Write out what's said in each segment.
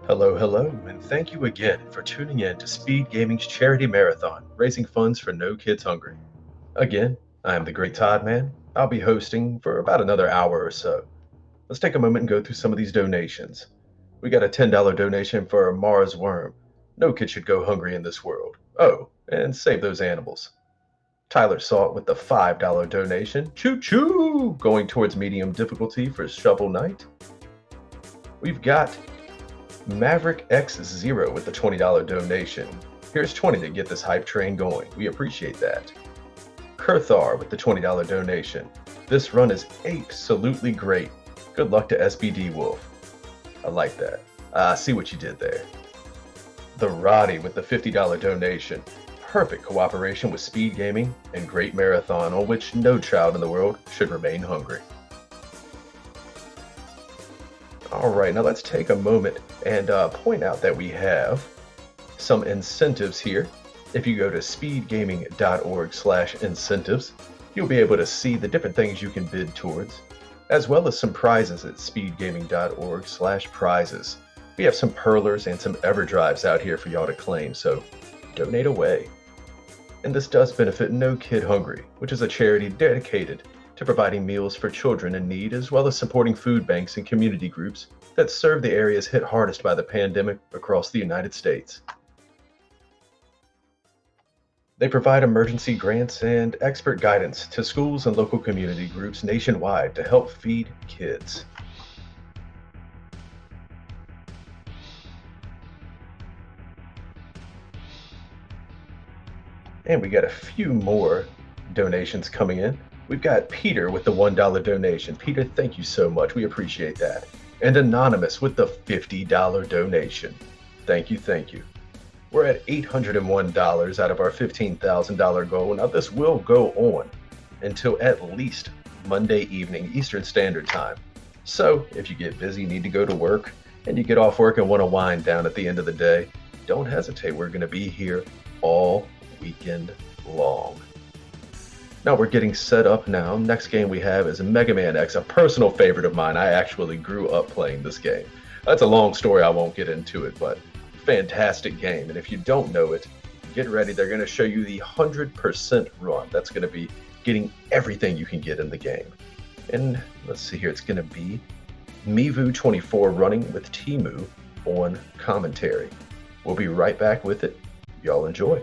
Hello, hello, and thank you again for tuning in to Speed Gaming's Charity Marathon, raising funds for No Kids Hungry. Again, I am the Great Todd Man. I'll be hosting for about another hour or so. Let's take a moment and go through some of these donations. We got a $10 donation for a Mars worm. No kid should go hungry in this world. Oh, and save those animals. Tyler Salt with the $5 donation. Choo choo! Going towards medium difficulty for Shovel Knight. We've got Maverick X0 with the $20 donation. Here's 20 to get this hype train going. We appreciate that. Kurthar with the $20 donation. This run is absolutely great. Good luck to SBD Wolf. I like that. I see what you did there. The Roddy with the $50 donation. Perfect cooperation with Speed Gaming and great marathon on which no child in the world should remain hungry. Alright, now let's take a moment and point out that we have some incentives here. If you go to speedgaming.org/incentives, you'll be able to see the different things you can bid towards, as well as some prizes at speedgaming.org/prizes. We have some Perlers and some Everdrives out here for y'all to claim, so donate away. And this does benefit No Kid Hungry, which is a charity dedicated to providing meals for children in need, as well as supporting food banks and community groups that serve the areas hit hardest by the pandemic across the United States. They provide emergency grants and expert guidance to schools and local community groups nationwide to help feed kids. And we got a few more donations coming in. We've got Peter with the $1 donation. Peter, thank you so much. We appreciate that. And Anonymous with the $50 donation. Thank you, thank you. We're at $801 out of our $15,000 goal. Now, this will go on until at least Monday evening, Eastern Standard Time. So, if you get busy, need to go to work, and you get off work and want to wind down at the end of the day, don't hesitate. We're going to be here all weekend long. Now we're getting set up now. Next game we have is Mega Man X, a personal favorite of mine. I actually grew up playing this game. That's a long story, I won't get into it, but fantastic game. And if you don't know it, get ready. They're going to show you the 100% run. That's going to be getting everything you can get in the game. And let's see here, it's going to be MiVu24 running with Temu on commentary. We'll be right back with it. Y'all enjoy.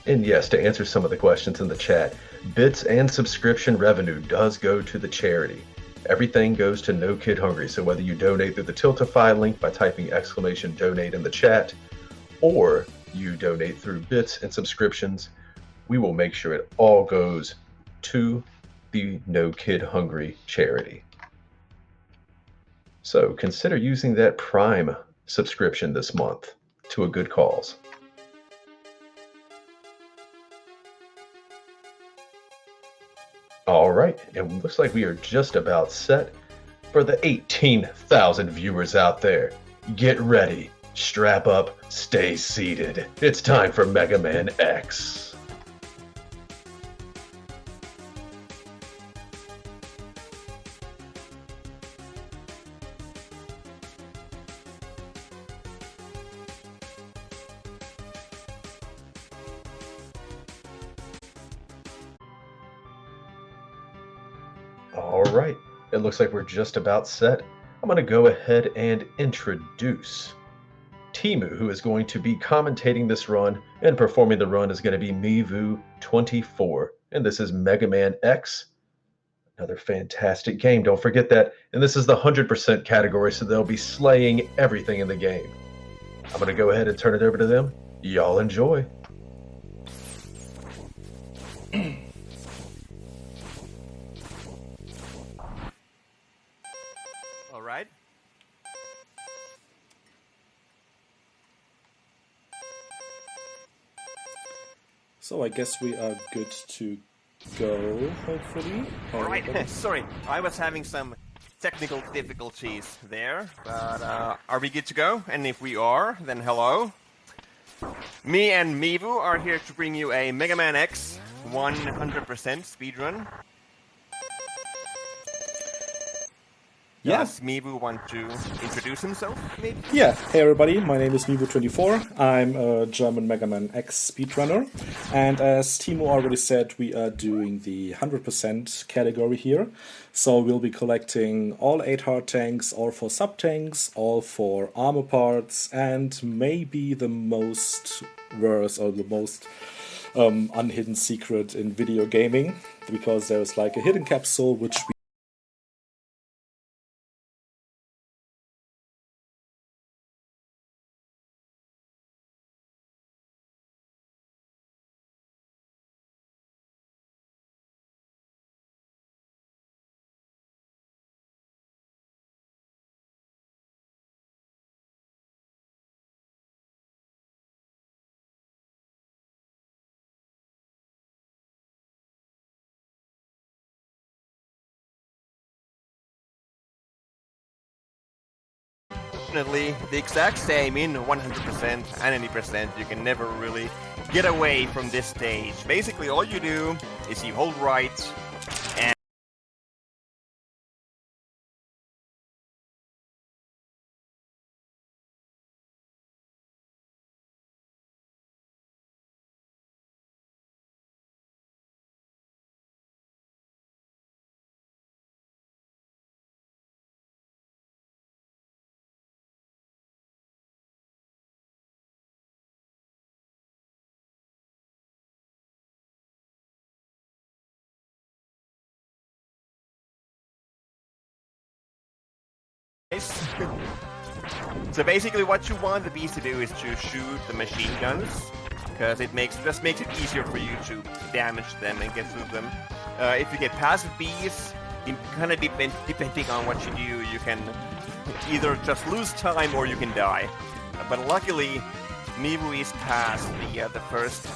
And yes, to answer some of the questions in the chat, bits and subscription revenue does go to the charity. Everything goes to No Kid Hungry, so whether you donate through the Tiltify link by typing !donate in the chat, or you donate through bits and subscriptions, we will make sure it all goes to the No Kid Hungry charity. So consider using that Prime subscription this month to a good cause. All right, and it looks like we are just about set for the 18,000 viewers out there. Get ready, strap up, stay seated. It's time for Mega Man X. All right, it looks like we're just about set. I'm going to go ahead and introduce Temu, who is going to be commentating this run, and performing the run is going to be MiVu24, and this is Mega Man X. Another fantastic game, don't forget that. And this is the 100% category, so they'll be slaying everything in the game. I'm going to go ahead and turn it over to them. Y'all enjoy. All right. So I guess we are good to go, hopefully. All right. Sorry, I was having some technical difficulties there, but are we good to go? And if we are, then hello. Me and MiVu are here to bring you a Mega Man X 100% speedrun. Yeah. Does MiVu want to introduce himself, maybe? Yeah, hey everybody, my name is MiVu24. I'm a German Mega Man X speedrunner, and as Timo already said, we are doing the 100% category here. So we'll be collecting all 8 hard tanks, all 4 sub-tanks, all 4 armor parts, and maybe the most worst or the most unhidden secret in video gaming, because there's like a hidden capsule which we Definitely the exact same in 100% and any percent. You can never really get away from this stage. Basically, all you do is you hold right and so basically what you want the bees to do is to shoot the machine guns, because it just makes it easier for you to damage them and get through them. If you get passive bees, kind of depending on what you do, you can either just lose time or you can die. But luckily, MiVu is past the first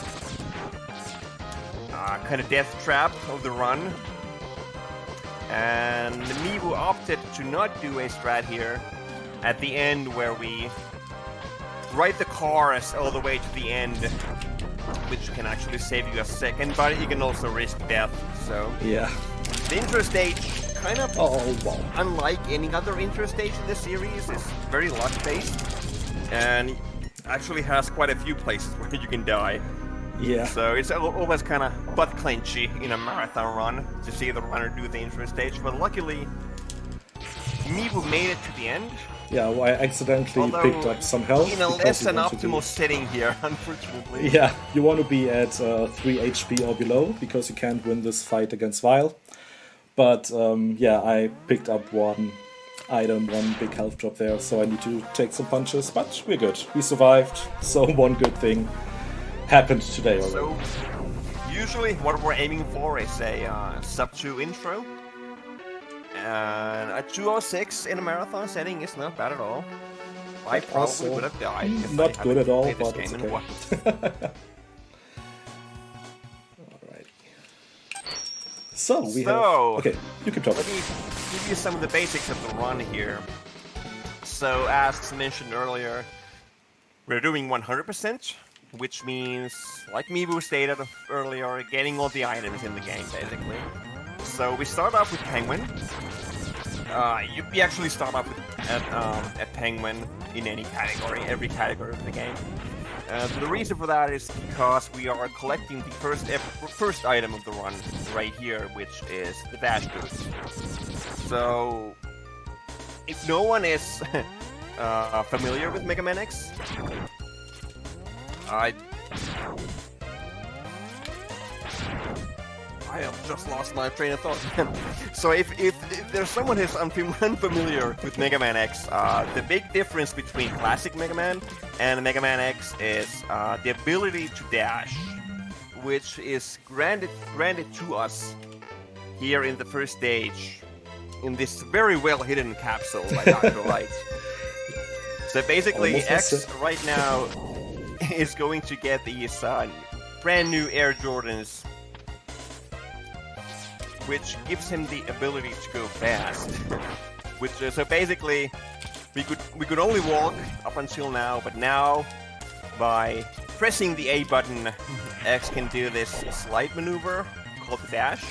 kind of death trap of the run. And MiVu opted to not do a strat here at the end where we ride the cars all the way to the end, which can actually save you a second, but you can also risk death, so... yeah. The Interstate, kind of unlike any other Interstate in the series, is very luck-based, and actually has quite a few places where you can die. Yeah. So it's always kind of butt-clenchy in a marathon run to see the runner do the Interstate, but luckily, MiVu made it to the end. Yeah, well, I accidentally picked up some health. In a less than optimal setting here, unfortunately. Yeah, you want to be at 3 HP or below, because you can't win this fight against Vile. But yeah, I picked up one item, one big health drop there, so I need to take some punches, but we're good. We survived, so one good thing happened today already. So, usually what we're aiming for is a sub-2 intro. And a 2:06 in a marathon setting is not bad at all. I probably would have died if not I good at all, played this but game it's in okay. one. Alrighty. So we have... Okay, you can talk. Let me give you some of the basics of the run here. So, as mentioned earlier, we're doing 100%, which means, like MiVu stated earlier, getting all the items in the game, basically. So we start off with Penguin. We actually start off with at Penguin in any category, every category of the game. The reason for that is because we are collecting the first item of the run right here, which is the dash boost. So, if no one is familiar with Mega Man X, I have just lost my train of thought. So if there's someone who's unfamiliar with Mega Man X, the big difference between classic Mega Man and Mega Man X is the ability to dash, which is granted to us here in the first stage, in this very well hidden capsule by Dr. Light. So basically, X right now is going to get these brand new Air Jordans, which gives him the ability to go fast. Which so basically, we could only walk up until now, but now by pressing the A button, X can do this slide maneuver called the dash.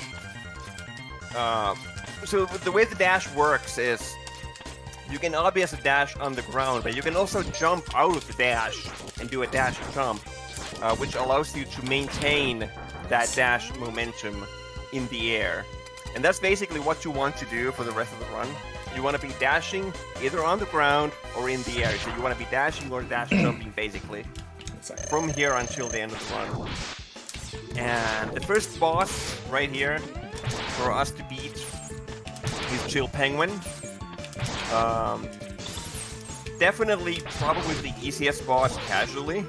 So the way the dash works is you can obviously dash on the ground, but you can also jump out of the dash and do a dash jump, which allows you to maintain that dash momentum in the air. And that's basically what you want to do for the rest of the run. You want to be dashing either on the ground or in the air. So you want to be dashing or dash jumping, basically, from here until the end of the run. And the first boss right here for us to beat is Chill Penguin. Definitely probably the easiest boss casually.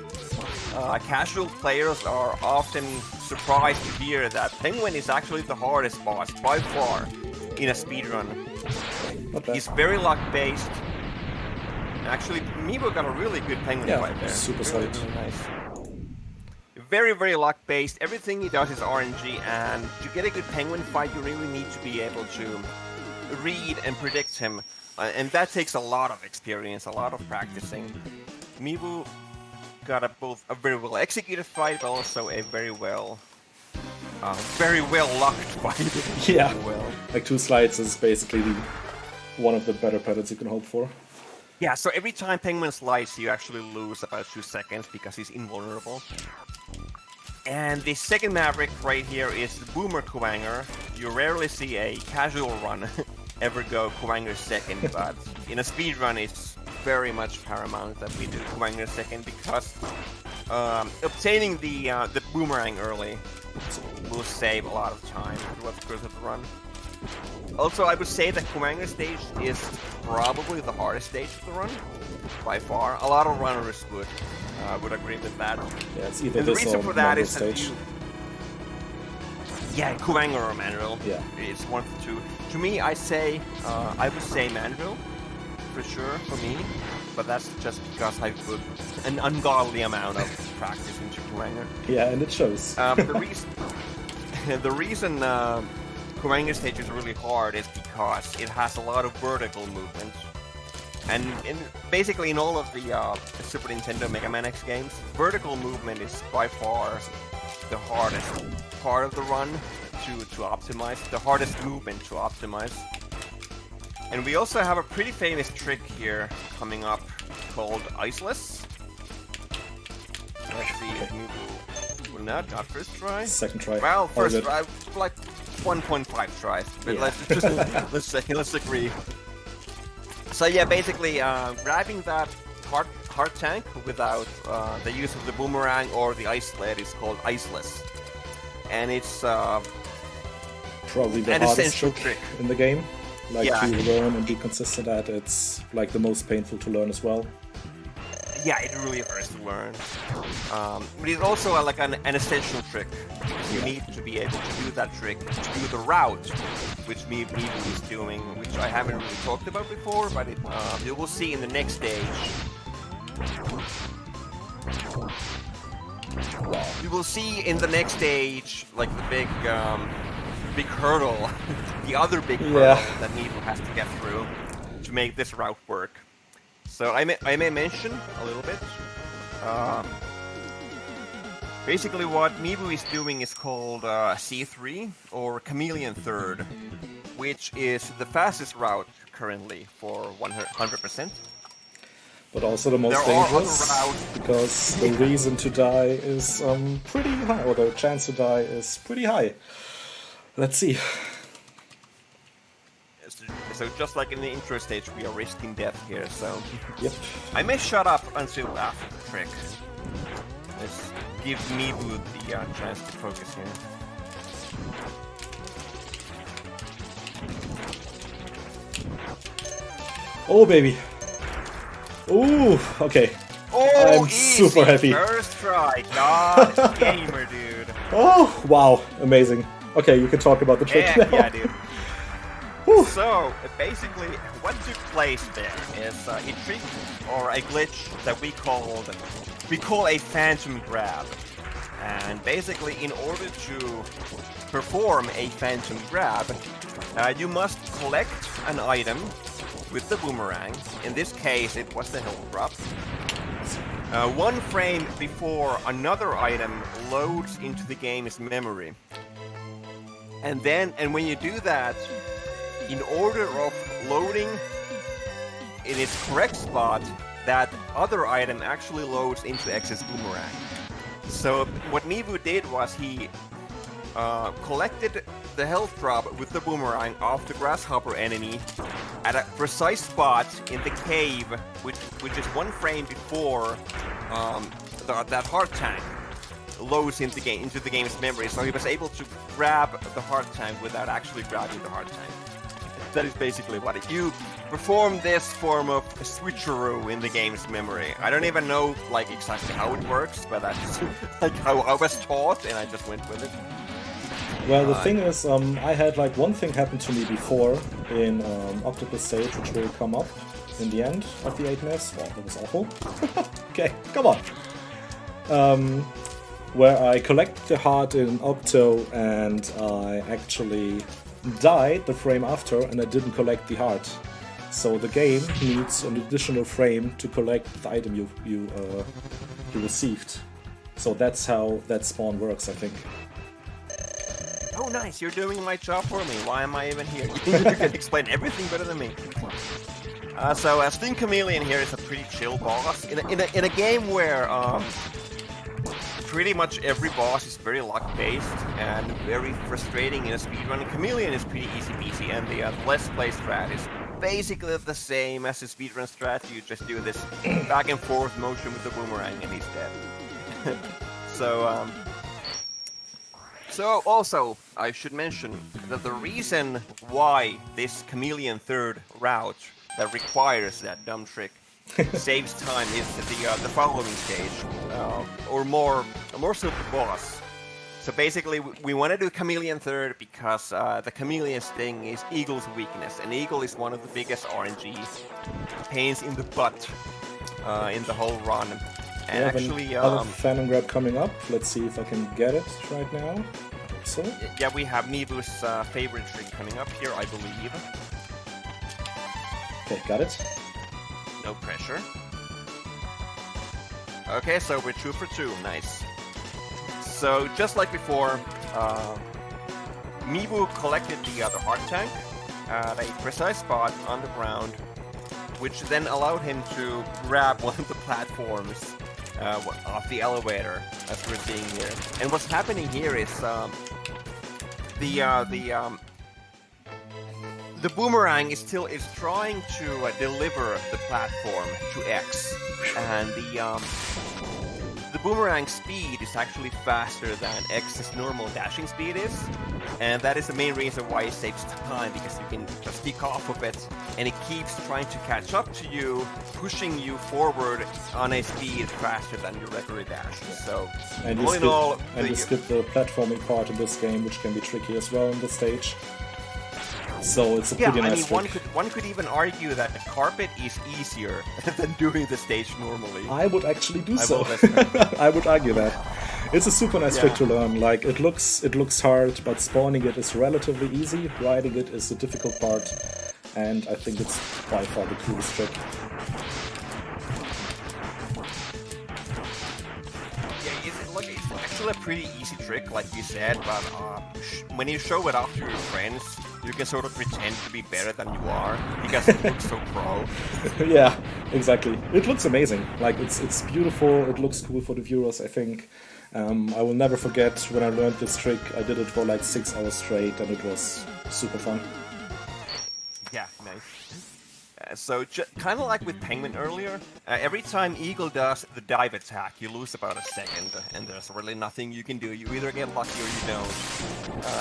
Casual players are often surprised to hear that Penguin is actually the hardest boss by far in a speedrun. He's very luck-based. Actually, MiVu got a really good Penguin fight there. Super really, solid. really nice. Very, very luck-based. Everything he does is RNG, and to get a good Penguin fight, you really need to be able to read and predict him. And that takes a lot of experience, a lot of practicing. MiVu got both a very well executed fight, but also a very well lucked fight. Yeah, like 2 slides is basically one of the better patterns you can hope for. Yeah, so every time Penguin slides, you actually lose about 2 seconds because he's invulnerable. And the second Maverick right here is the Boomer Cowanger. You rarely see a casual run ever go Cowanger second, but in a speedrun it's very much paramount that we do Cowanger second because obtaining the boomerang early will save a lot of time throughout the course of the run. Also, I would say that Cowanger stage is probably the hardest stage of the run, by far. A lot of runners would agree with that. Yeah, it's either and the this reason or for that Manville is that stage. Yeah, Cowanger or Manville. Yeah. It's one of the two. To me, I would say Manville, for sure, for me. But that's just because I put an ungodly amount of practice into Cowanger. Yeah, and it shows. The reason Cowanger stage is really hard is because it has a lot of vertical movement. And basically in all of the Super Nintendo Mega Man X games, vertical movement is by far the hardest part of the run to optimize, the hardest movement to optimize. And we also have a pretty famous trick here coming up called Iceless. Let's see if MiVu will not first try. Second try. Well, first try, like 1.5 tries. But yeah. let's agree. So yeah, basically grabbing that hard tank without the use of the boomerang or the ice sled is called Iceless. And it's probably the an hardest essential trick in the game. Like Yeah. to learn and be consistent at. It's like the most painful to learn as well. Yeah, it really hurts to learn. But it's also like an essential trick. You need to be able to do that trick, to do the route, which MiVu is doing, which I haven't really talked about before, but you will see in the next stage. You will see in the next stage, like the big hurdle, the other big hurdle that MiVu has to get through to make this route work. So I may mention a little bit. Basically, what MiVu is doing is called C3 or Chameleon Third, which is the fastest route currently for 100%. But also the most dangerous, because the reason to die is pretty high, or the chance to die is pretty high. Let's see. So just like in the intro stage, we are risking death here, so... Yep. I may shut up until after the trick. Let's give MiVu the chance to focus here. Oh, baby. Ooh, okay. Oh, I'm super happy. First try. God, gamer, dude. Oh, wow. Amazing. Okay, you can talk about the trick now. Yeah, dude. Whew. So, basically, what took place there is a trick or a glitch that we call a phantom grab. And basically, in order to perform a phantom grab, you must collect an item with the boomerang. In this case, it was the health drop. One frame before another item loads into the game's memory. And when you do that, in order of loading in its correct spot, that other item actually loads into X's boomerang. So what MiVu did was he collected the health drop with the boomerang off the grasshopper enemy at a precise spot in the cave, which is one frame before that heart tank loads into the game's memory. So he was able to grab the heart tank without actually grabbing the heart tank. That is basically what it. You perform this form of switcheroo in the game's memory. I don't even know like exactly how it works, but that's like how I was taught, and I just went with it. Well, the thing is, I had like one thing happen to me before in Octopus stage, which will come up in the end of the 8 minutes. Wow, that was awful. Okay, come on. Where I collect the heart in Octo and I actually died the frame after and I didn't collect the heart. So the game needs an additional frame to collect the item you received. So that's how that spawn works, I think. Oh, nice! You're doing my job for me. Why am I even here? You can explain everything better than me. So Stink Chameleon here is a pretty chill boss in a game where pretty much every boss is very luck-based and very frustrating in a speedrun. Chameleon is pretty easy peasy, and the Let's Play strat is basically the same as the speedrun strat. You just do this back and forth motion with the boomerang and he's dead. So also, I should mention that the reason why this Chameleon third route that requires that dumb trick saves time is the following stage, or more so the boss. So basically, we want to do Chameleon third because the Chameleon Sting is Eagle's weakness, and Eagle is one of the biggest RNG pains in the butt in the whole run. And actually, another Phantom Grab coming up. Let's see if I can get it right now. So yeah, we have MiVu's favorite trick coming up here, I believe. Okay, got it. No pressure. Okay, so we're 2 for 2. Nice. So just like before, MiVu collected the other heart tank at a precise spot on the ground, which then allowed him to grab one of the platforms off the elevator, as we're seeing here. And what's happening here is the boomerang is trying to deliver the platform to X, and the boomerang speed is actually faster than X's normal dashing speed is, and that is the main reason why it saves time, because you can just kick off of it, and it keeps trying to catch up to you, pushing you forward on a speed faster than your regular dashes. So, all in all, you skip the platforming part in this game, which can be tricky as well in this stage. So it's a pretty nice trick. One could even argue that the carpet is easier than doing the stage normally. I would actually do so. I would argue that. It's a super nice trick to learn. Like it looks hard, but spawning it is relatively easy. Riding it is the difficult part, and I think it's by far the coolest trick. It's actually a pretty easy trick, like you said, but when you show it off to your friends, you can sort of pretend to be better than you are, because it looks so pro. Yeah, exactly. It looks amazing. Like, it's beautiful, it looks cool for the viewers, I think. I will never forget when I learned this trick. I did it for like 6 hours straight, and it was super fun. Yeah, nice. So, kind of like with Penguin earlier, every time Eagle does the dive attack, you lose about a second, and there's really nothing you can do. You either get lucky or you don't.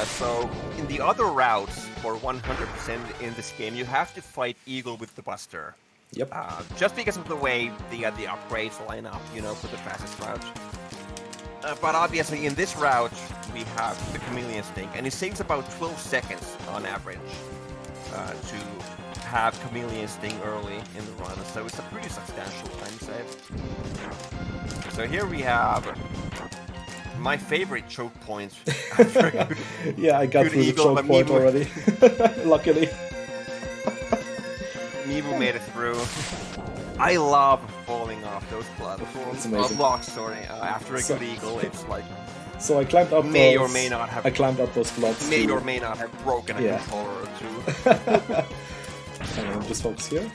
So, in the other routes, for 100% in this game, you have to fight Eagle with the Buster. Yep. Just because of the way the upgrades line up, for the fastest route. But obviously, in this route, we have the Chameleon Stink, and it saves about 12 seconds on average to have Chameleon Sting early in the run, so it's a pretty substantial time save. So here we have my favorite choke point. Yeah, I got through the choke point already. Luckily. MiVu made it through. I love falling off those blocks. Sorry, after a good eagle, it's like. So I climbed up. May or may not have. I climbed up those blocks. May or may not have broken a controller or two. And just focus here.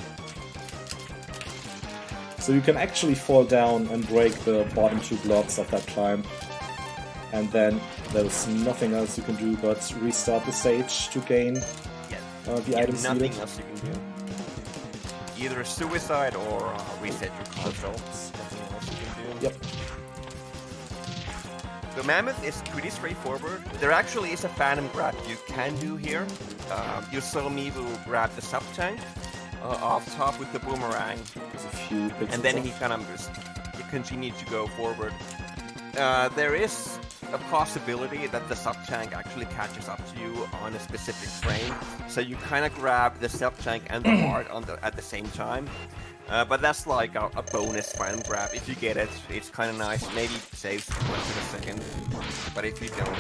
So you can actually fall down and break the bottom 2 blocks of that climb. And then there's nothing else you can do but restart the stage to gain the items nothing needed. else you can do. Either suicide or reset your console. Nothing else you can do. Yep. The Mammoth is pretty straightforward. There actually is a phantom grab you can do here. You saw MiVu grab the sub-tank off top with the boomerang. There's a few pixels and then off. he kind of just continued to go forward. There is a possibility that the sub-tank actually catches up to you on a specific frame. So you kind of grab the sub-tank and the heart at the same time. But that's like a bonus phantom grab. If you get it, it's kind of nice. Maybe it saves once in a second. But if you don't,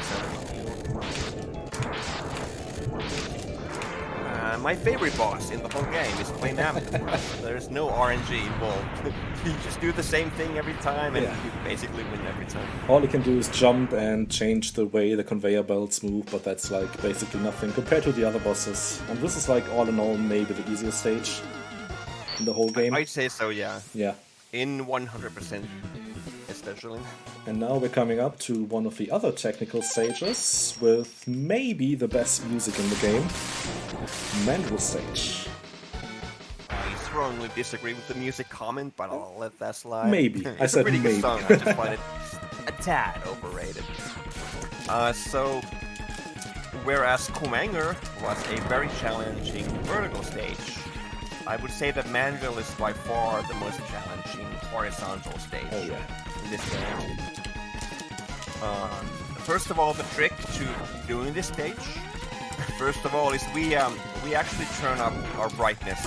my favorite boss in the whole game is playing Mammoth. There's no RNG involved. You just do the same thing every time, and you basically win every time. All you can do is jump and change the way the conveyor belts move, but that's like basically nothing compared to the other bosses. And this is like all in all maybe the easiest stage in the whole game. I'd say so, yeah. Yeah. In 100%, especially. And now we're coming up to one of the other technical stages with maybe the best music in the game, Manville stage. I strongly disagree with the music comment, but I'll let that slide. Maybe. I said maybe. It's a pretty good song. I just find it a tad overrated. So, whereas Cowanger was a very challenging vertical stage, I would say that Manville is by far the most challenging horizontal stage in this game. First of all, the trick to doing this stage, first of all, is we actually turn up our brightness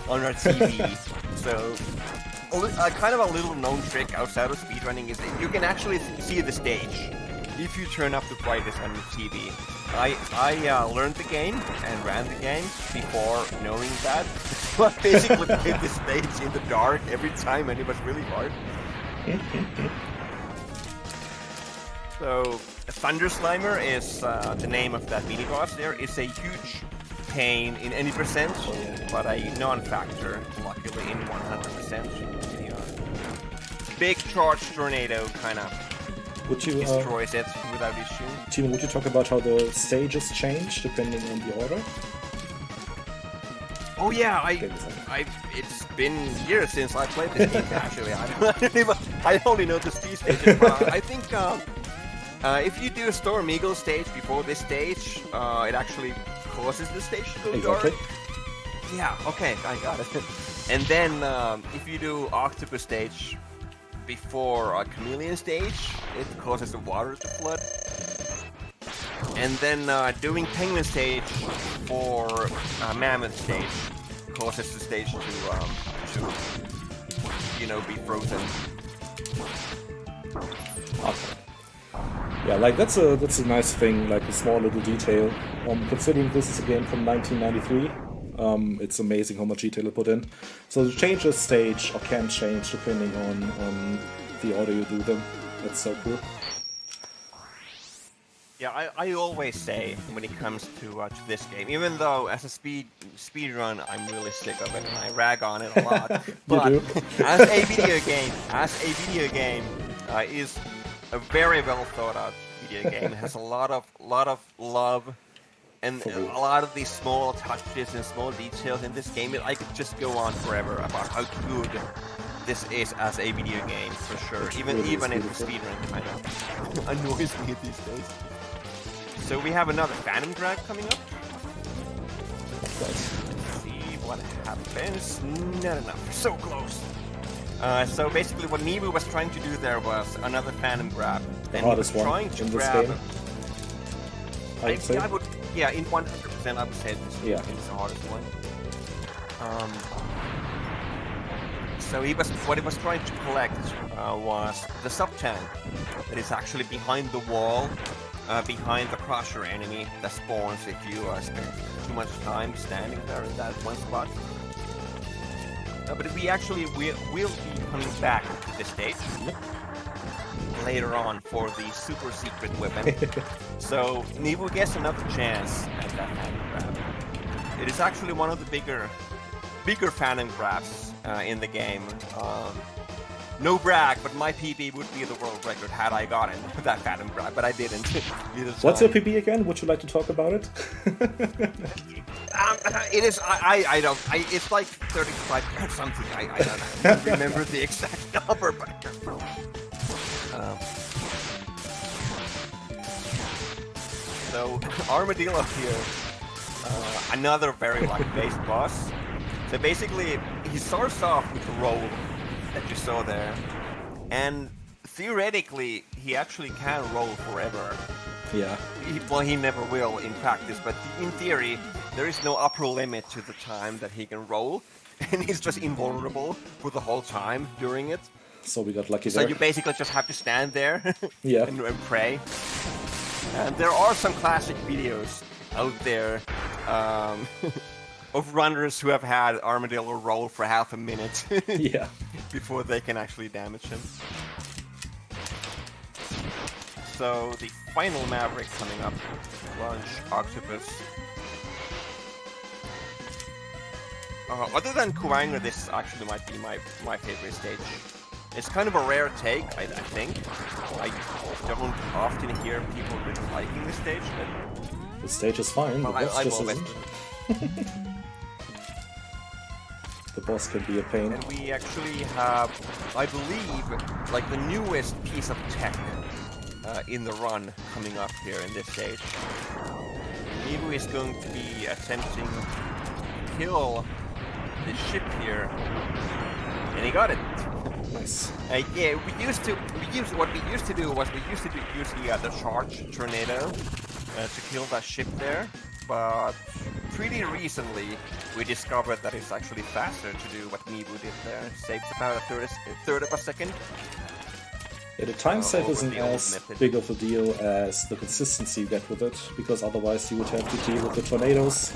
on our TV. So, kind of a little known trick outside of speedrunning is that you can actually see the stage if you turn up the brightness on your TV. I learned the game and ran the game before knowing that. So I basically played the stage in the dark every time, and it was really hard. So, Thunder Slimer is the name of that mini-boss there. It's a huge pain in any percent, but a non-factor, luckily, in 100%. Big charge tornado kind of destroys it without issue. Timo, would you talk about how the stages change depending on the order? Oh yeah, it's been years since I played this game actually. I only know the speed stages, but I think if you do a Storm Eagle stage before this stage, it actually causes the stage to go dark. Yeah, okay, I got it. And then if you do Octopus stage before a Chameleon stage, it causes the water to flood. And then doing Penguin stage for Mammoth stage causes the stage to be frozen. Okay. Yeah, like that's a nice thing, like a small little detail. Considering this is a game from 1993, it's amazing how much detail it put in. So to change a stage or can change depending on the order you do them. That's so cool. Yeah, I always say when it comes to this game, even though as a speedrun I'm really sick of it and I rag on it a lot, but as a video game is a very well thought out video game. It has a lot of love and a lot of these small touches and small details in this game. I could just go on forever about how good this is as a video game for sure. Even if speedrun kind of annoys me these days. So we have another Phantom Drag coming up. Let's see what happens. Not enough. So close. So basically what MiVu was trying to do there was another Phantom Grab. The hardest one in this game. I would, yeah, in 100% I would say this is the hardest one. So what he was trying to collect was the sub-tank that is actually behind the wall, behind the crusher enemy that spawns if you spend too much time standing there in that one spot. But we actually will be coming back to this stage later on for the super secret weapon. So MiVu gets another chance at that phantom grab. It is actually one of the bigger phantom grabs in the game. No brag, but my PB would be the world record had I gotten that phantom grab, but I didn't. What's your PB again? Would you like to talk about it? It is. I don't. It's like 35 or something. I don't remember the exact number, but. So Armadillo here, another very luck-based boss. So basically, he starts off with a roll that you saw there, and theoretically, he actually can roll forever. Yeah. Well, he never will in practice, but in theory, there is no upper limit to the time that he can roll, and he's just invulnerable for the whole time during it. So we got lucky So there. you basically just have to stand there Yeah. and pray. And there are some classic videos out there of runners who have had Armadillo roll for half a minute Yeah. before they can actually damage him. So the final Maverick coming up, launch Octopus. Other than Cowanger, this actually might be my favorite stage. It's kind of a rare take, I think. I don't often hear people really liking this stage, but The stage is fine, the boss just isn't. The boss can be a pain. And we actually have, I believe, like the newest piece of tech in the run coming up here in this stage. MiVu is going to be attempting to kill the ship here, and he got it. Nice. Yeah, what we used to do was we used to use the charge tornado to kill that ship there, but pretty recently we discovered that it's actually faster to do what MiVu did there. It saves about a third of a second. Yeah, the time save over isn't the old as method. big of a deal as the consistency you get with it, because otherwise you would have to deal with the tornadoes,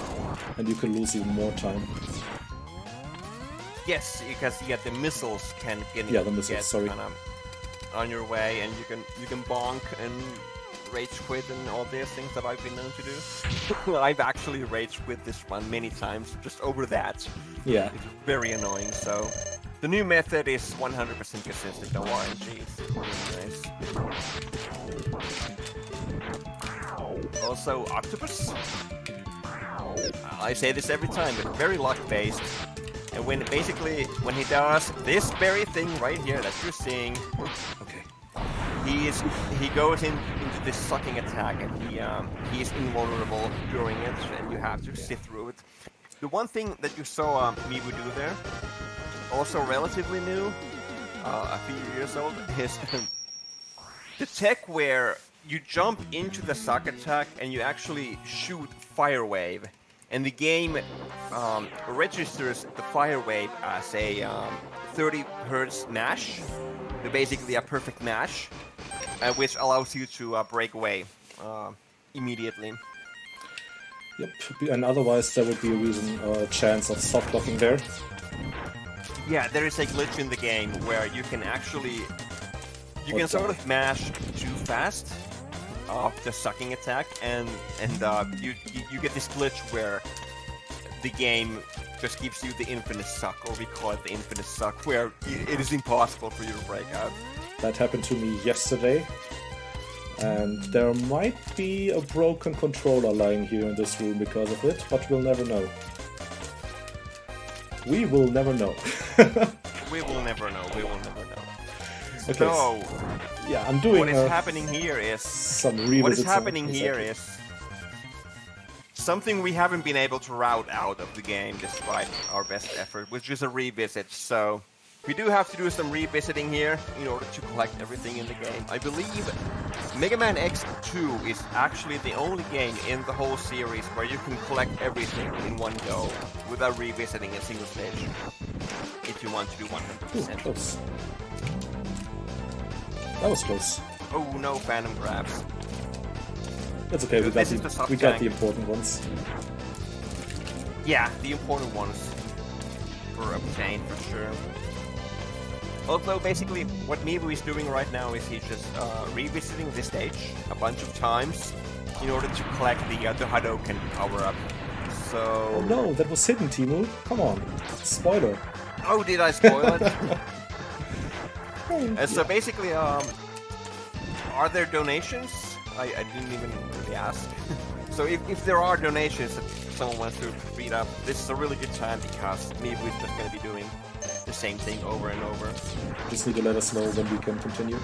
and you can lose even more time. Yes, because the missiles can get on your way, and you can bonk and rage quit and all these things that I've been known to do. I've actually rage quit this one many times just over that. Yeah. It's very annoying. So the new method is 100% consistent. No RNGs. Really nice. Also, Octopus. I say this every time, but very luck-based. And when he does this very thing right here that you're seeing, Okay. he goes into this sucking attack, and he is invulnerable during it, and you have to sit through it. The one thing that you saw MiVu do there, also relatively new, a few years old, is the tech where you jump into the suck attack and you actually shoot fire wave. And the game registers the fire wave as a 30 Hz mash, so basically a perfect mash, which allows you to break away immediately. Yep, and otherwise there would be a chance of soft blocking there. Yeah, there is a glitch in the game where you can actually sort of mash too fast of the sucking attack, and you get this glitch where the game just gives you the infinite suck, or we call it the infinite suck, where it is impossible for you to break out. That happened to me yesterday, and there might be a broken controller lying here in this room because of it, but we'll never know. We will never know. We will never know. We will never know. Okay. So, yeah, I'm doing what is happening here is something we haven't been able to route out of the game despite our best effort, which is a revisit. So we do have to do some revisiting here in order to collect everything in the game. I believe Mega Man X2 is actually the only game in the whole series where you can collect everything in one go without revisiting a single stage, if you want to do 100%. Close. That was close. Oh no, Phantom grabs. That's okay, we got the important ones. Yeah, the important ones. never obtained for sure. Although basically what MiVu is doing right now is he's just revisiting this stage a bunch of times in order to collect the Hadouken power-up. So... Oh no, that was hidden, Teemu. Come on. Spoiler. Oh, did I spoil it? So basically, are there donations? I didn't even really ask. So if there are donations that someone wants to read up, this is a really good time because MiVu is just going to be doing the same thing over and over. Just need to let us know when we can continue.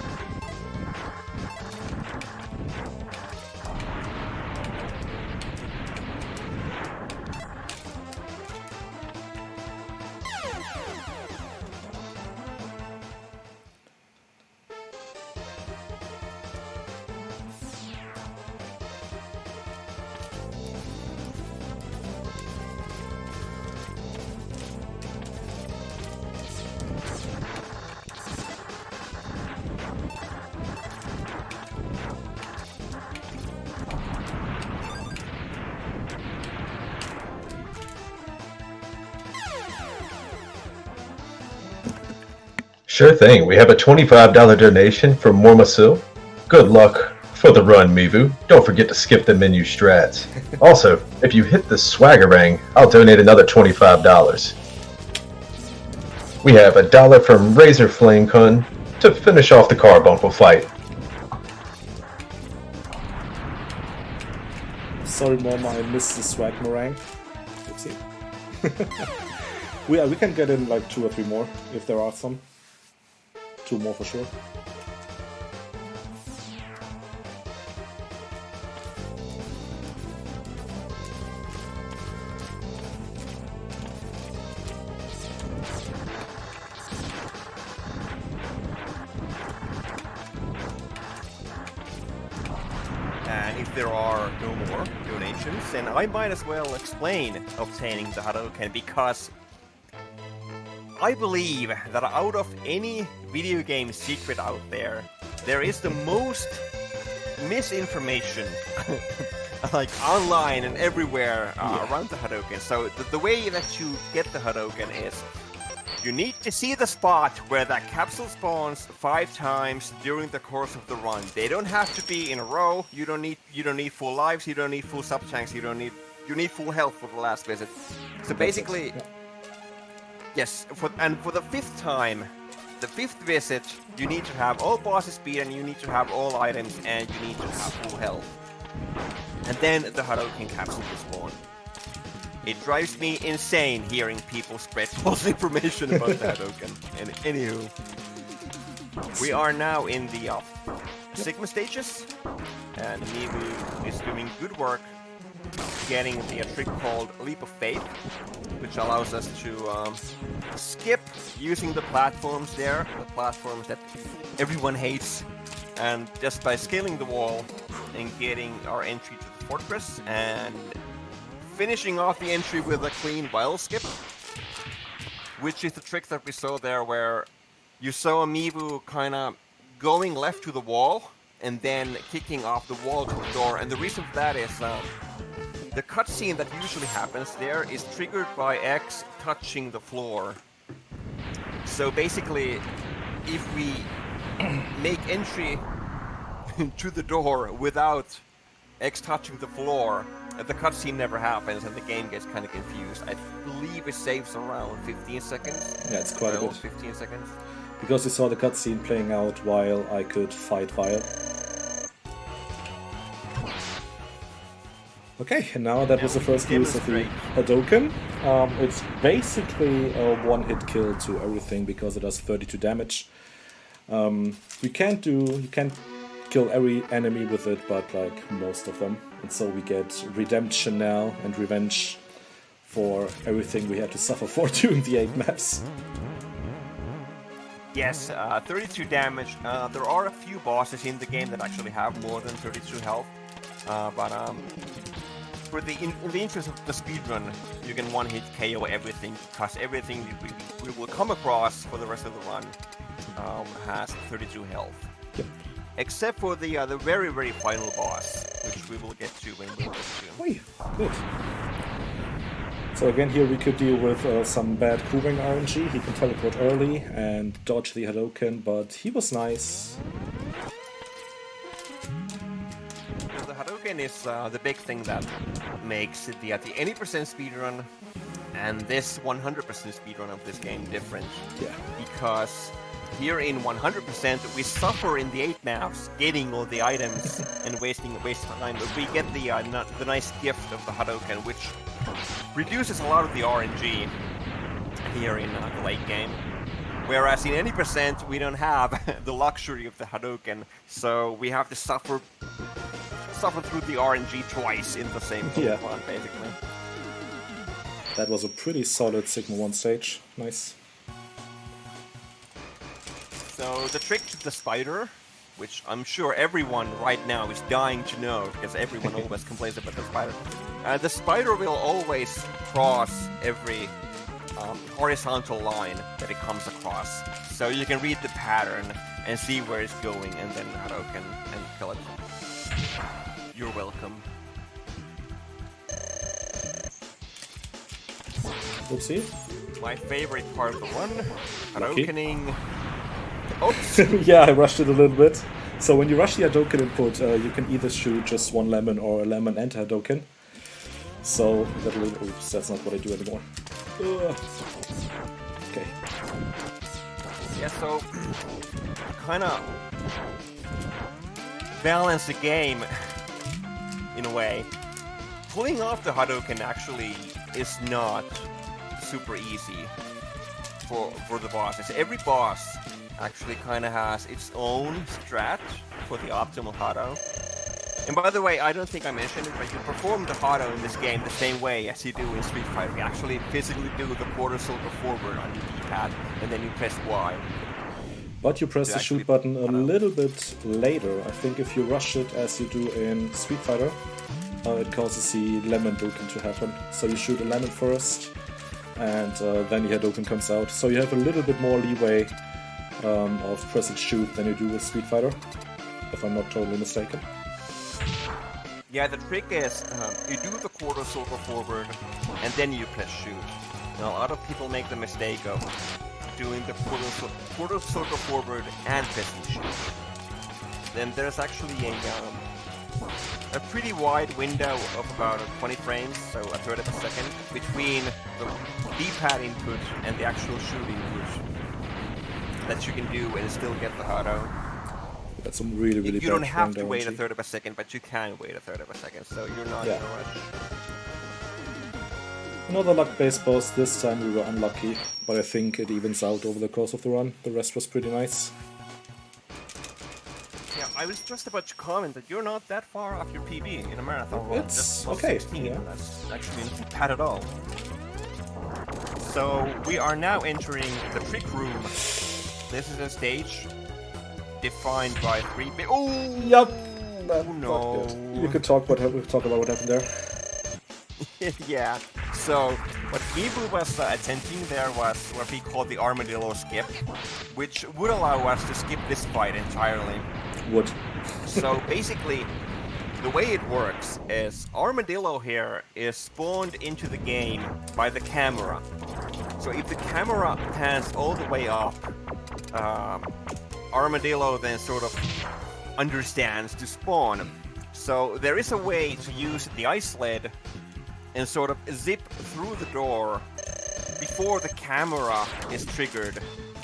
Sure thing. We have a $25 donation from Mormasil. Good luck for the run, MiVu. Don't forget to skip the menu strats. Also, if you hit the swaggerang, I'll donate another $25. We have $1 from Razor Flame Kun to finish off the Carbuncle fight. Sorry, Mom, I missed the swag meringue. Oopsie. we can get in like 2 or 3 more if there are some. 2 more for sure. And if there are no more donations, then I might as well explain obtaining the Hadouken, because I believe that out of any video game secret out there, there is the most misinformation like online and everywhere around the Hadouken. So the way that you get the Hadouken is you need to see the spot where that capsule spawns 5 times during the course of the run. They don't have to be in a row. You don't need full lives, you don't need full sub tanks, you need full health for the last visit. So basically, yes, for the 5th time, the 5th visit, you need to have all bosses speed and you need to have all items and you need to have full health. And then the Hadouken capsule will spawn. It drives me insane hearing people spread false information about the Hadouken. And anywho, we are now in the Sigma stages, and MiVu is doing good work getting the trick called Leap of Faith, which allows us to skip using the platforms there, the platforms that everyone hates, and just by scaling the wall and getting our entry to the fortress and finishing off the entry with a clean vial skip, which is the trick that we saw there where you saw a MiVu kind of going left to the wall and then kicking off the wall to the door. And the reason for that is the cutscene that usually happens there is triggered by X touching the floor. So basically, if we make entry to the door without X touching the floor, the cutscene never happens and the game gets kind of confused. I believe it saves around 15 seconds. Yeah, it's quite a bit. 15 seconds. Because you saw the cutscene playing out while I could fight Vile. Okay, and now that was the first use of the Hadouken. It's basically a one-hit kill to everything because it does 32 damage. You can't kill every enemy with it, but like most of them. And so we get redemption now and revenge for everything we had to suffer for during the 8 maps. Yes, 32 damage. There are a few bosses in the game that actually have more than 32 health. But in the interest of the speedrun, you can one-hit KO everything, because everything we will come across for the rest of the run has 32 health. Yep. Except for the very, very final boss, which we will get to when we get to. Oi, good. So again, here we could deal with some bad Cowanger RNG. He can teleport early and dodge the Hadouken, but he was nice. The Hadouken is the big thing that makes the 80% speedrun and this 100% speedrun of this game different. Yeah. Because here in 100% we suffer in the 8 maps getting all the items and waste time, but we get the nice gift of the Hadouken, which reduces a lot of the RNG here in the late game. Whereas in any percent we don't have the luxury of the Hadouken, so we have to suffer through the RNG twice in the same run, basically. That was a pretty solid Sigma 1 stage. Nice. So the trick to the spider, which I'm sure everyone right now is dying to know, because everyone always complains about the spider. The spider will always cross every horizontal line that it comes across. So you can read the pattern and see where it's going, and then Hadouken and kill it. You're welcome. Oopsie. My favorite part of the run, Hadoukening. Oops! Yeah, I rushed it a little bit. So when you rush the Hadouken input, you can either shoot just one lemon or a lemon and Hadouken. So that little, oops, that's not what I do anymore. Okay. Yeah, so kind of balance the game in a way. Pulling off the Hadouken actually is not super easy for the bosses. Every boss actually kind of has its own strat for the optimal Hado. And by the way, I don't think I mentioned it, but you perform the Hado in this game the same way as you do in Street Fighter. You actually physically do the quarter circle forward on your D-pad, and then you press Y. But you press the shoot button a little bit later. I think if you rush it as you do in Street Fighter, it causes the lemon Hadouken to happen. So you shoot a lemon first, and then the Hadouken comes out. So you have a little bit more leeway of pressing shoot than you do with Street Fighter, if I'm not totally mistaken. Yeah, the trick is you do the quarter circle forward and then you press shoot. Now, a lot of people make the mistake of doing the quarter circle forward and pressing shoot. Then there's actually a pretty wide window of about 20 frames, so a third of a second, between the D-pad input and the actual shoot input that you can do and still get the Hado. That's some really bad. You don't have to wait a third of a second, but you can wait a third of a second, so you're not in a rush. Another luck-based boss. This time we were unlucky, but I think it evens out over the course of the run. The rest was pretty nice. Yeah, I was just about to comment that you're not that far off your PB in a marathon run. It's just okay. 16. Yeah. That's actually not bad at all. So we are now entering the trick room. This is a stage defined by 3 bit. Oh, yep. Oh no. You could talk about what happened there. Yeah. So what MiVu was attempting there was what we call the armadillo skip, which would allow us to skip this fight entirely. Would. So basically, the way it works is Armadillo here is spawned into the game by the camera. So if the camera pans all the way up, Armadillo then sort of understands to spawn. So there is a way to use the ice sled and sort of zip through the door before the camera is triggered,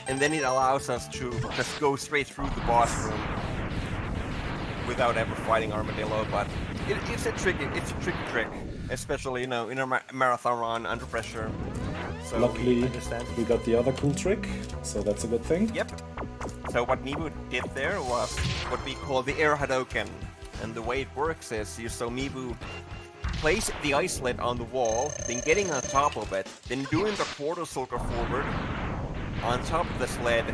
and then it allows us to just go straight through the boss room without ever fighting Armadillo. But it's a tricky trick, especially in a marathon run under pressure. So luckily, we got the other cool trick, so that's a good thing. Yep. So what MiVu did there was what we call the air Hadouken, and the way it works is MiVu place the ice sled on the wall, then getting on top of it, then doing the quarter circle forward on top of the sled,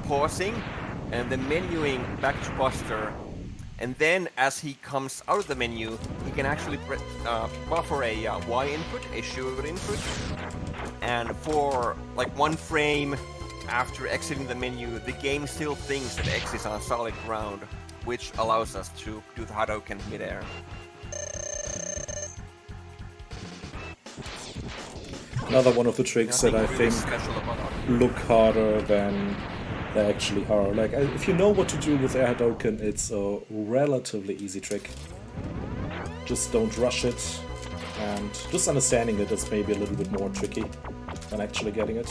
pausing, and then menuing back to Buster. And then as he comes out of the menu, he can actually buffer a Y input, a shoot input, and for like 1 frame after exiting the menu, the game still thinks that X is on solid ground, which allows us to do the Hadouken midair. Another one of the tricks that I Nothing really think special about it. look harder than they actually are. Like, if you know what to do with Air Hadoken, it's a relatively easy trick. Just don't rush it, and just understanding it is maybe a little bit more tricky than actually getting it.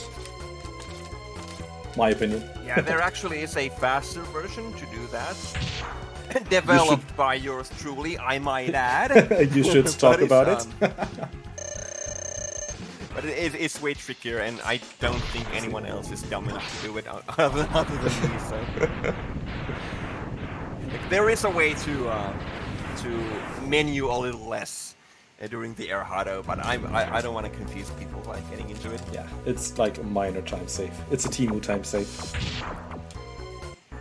My opinion. Yeah, there actually is a faster version to do that. Developed by yours truly, I might add. You should talk about it. But it's way trickier, and I don't think anyone else is dumb enough to do it other than me. So like, there is a way to menu a little less during the air hado, but I don't want to confuse people by getting into it. Yeah, it's like a minor time save. It's a Temu time save.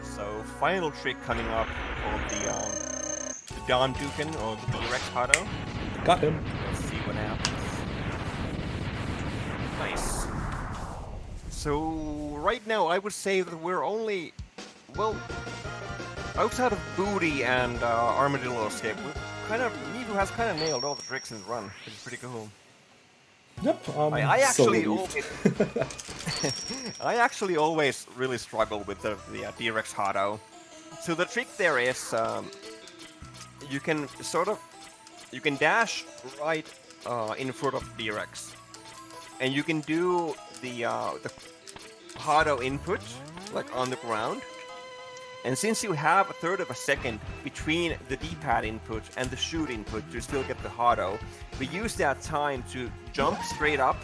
So final trick coming up called the Don Dukin or the D-Rex hado. Got him. Let's see what happens. Nice. So right now I would say that we're only, well, outside of Booty and Armadillo Escape, MiVu has kind of nailed all the tricks in the run, which is pretty cool. Yep. I actually so always, I actually always really struggle with the D-Rex hado. So the trick there is you can dash right in front of D-Rex. And you can do the hado input, like on the ground. And since you have a third of a second between the D-pad input and the shoot input to still get the hado, we use that time to jump straight up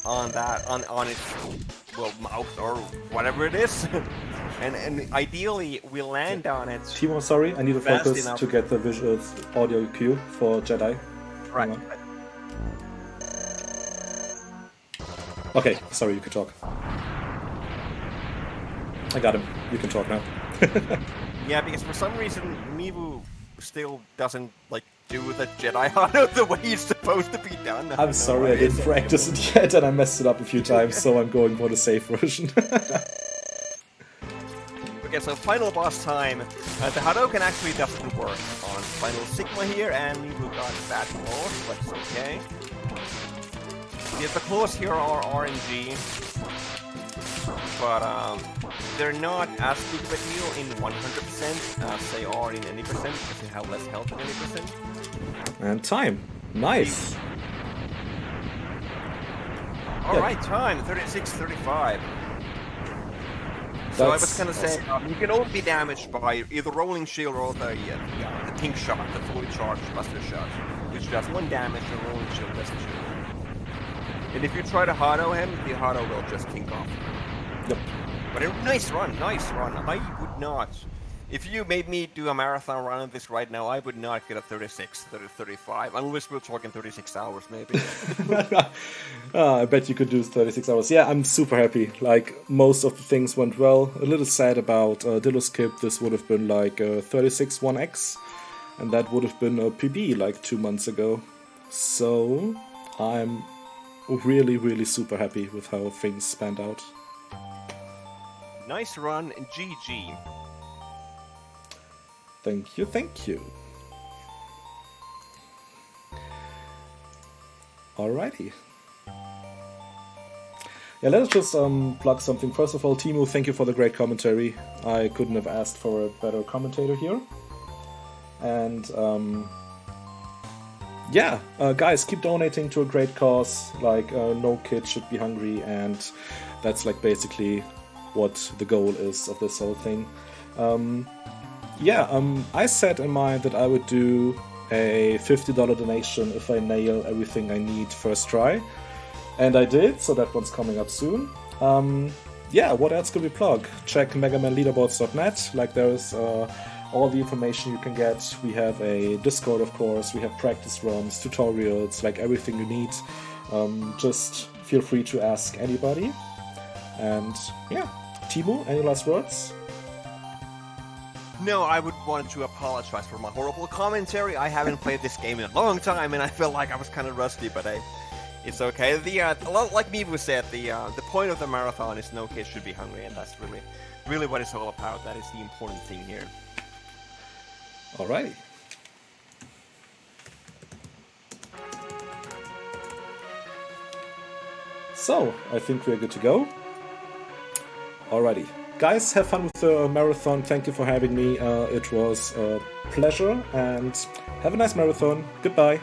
on its, well, mouth or whatever it is. and ideally we land on it. Timo, sorry, I need to focus enough to get the visual audio cue for Jedi. Right. Okay, sorry, you can talk. I got him. You can talk now. Yeah, because for some reason MiVu still doesn't like do the Jedi hado the way it's supposed to be done. I'm sorry, I didn't practice it yet and I messed it up a few times, so I'm going for the safe version. Okay, so final boss time. The Hadoken actually doesn't work on Final Sigma here, and MiVu got bad claws, but it's okay. Yes, the claws here are RNG, but they're not as big of a deal in 100% as they are in any percent, because they have less health than any percent. And time. Nice. Alright, time, 36-35. So I was gonna say, you can only be damaged by either rolling shield or the pink shot, the fully charged buster shot, which does 1 damage and rolling shield does 2. And if you try to hado him, the hado will just kink off. Yep. But nice run, nice run. I would not. If you made me do a marathon run of this right now, I would not get a 36, 35, unless we're talking 36 hours maybe. I bet you could do 36 hours. Yeah, I'm super happy. Like, most of the things went well. A little sad about Dillo Skip. This would have been like 36 1x, and that would have been a PB like 2 months ago. So, I'm really, really super happy with how things panned out. Nice run, and GG. Thank you, thank you. Alrighty. Yeah, let's just plug something. First of all, Timo, thank you for the great commentary. I couldn't have asked for a better commentator here. And yeah, guys, keep donating to a great cause. Like, no kid should be hungry, and that's like basically what the goal is of this whole thing. I set in mind that I would do a $50 donation if I nail everything I need first try. And I did, so that one's coming up soon. What else could we plug? Check megamanleaderboards.net, like there's all the information you can get. We have a Discord, of course, we have practice runs, tutorials, like everything you need. Just feel free to ask anybody. And yeah, Timo, any last words? No, I would want to apologize for my horrible commentary. I haven't played this game in a long time, and I felt like I was kind of rusty, but it's okay. Like MiVu said, the point of the marathon is no kid should be hungry, and that's really what it's all about. That is the important thing here. Alrighty. So, I think we're good to go. Alrighty. Guys, have fun with the marathon. Thank you for having me. It was a pleasure, and have a nice marathon. Goodbye.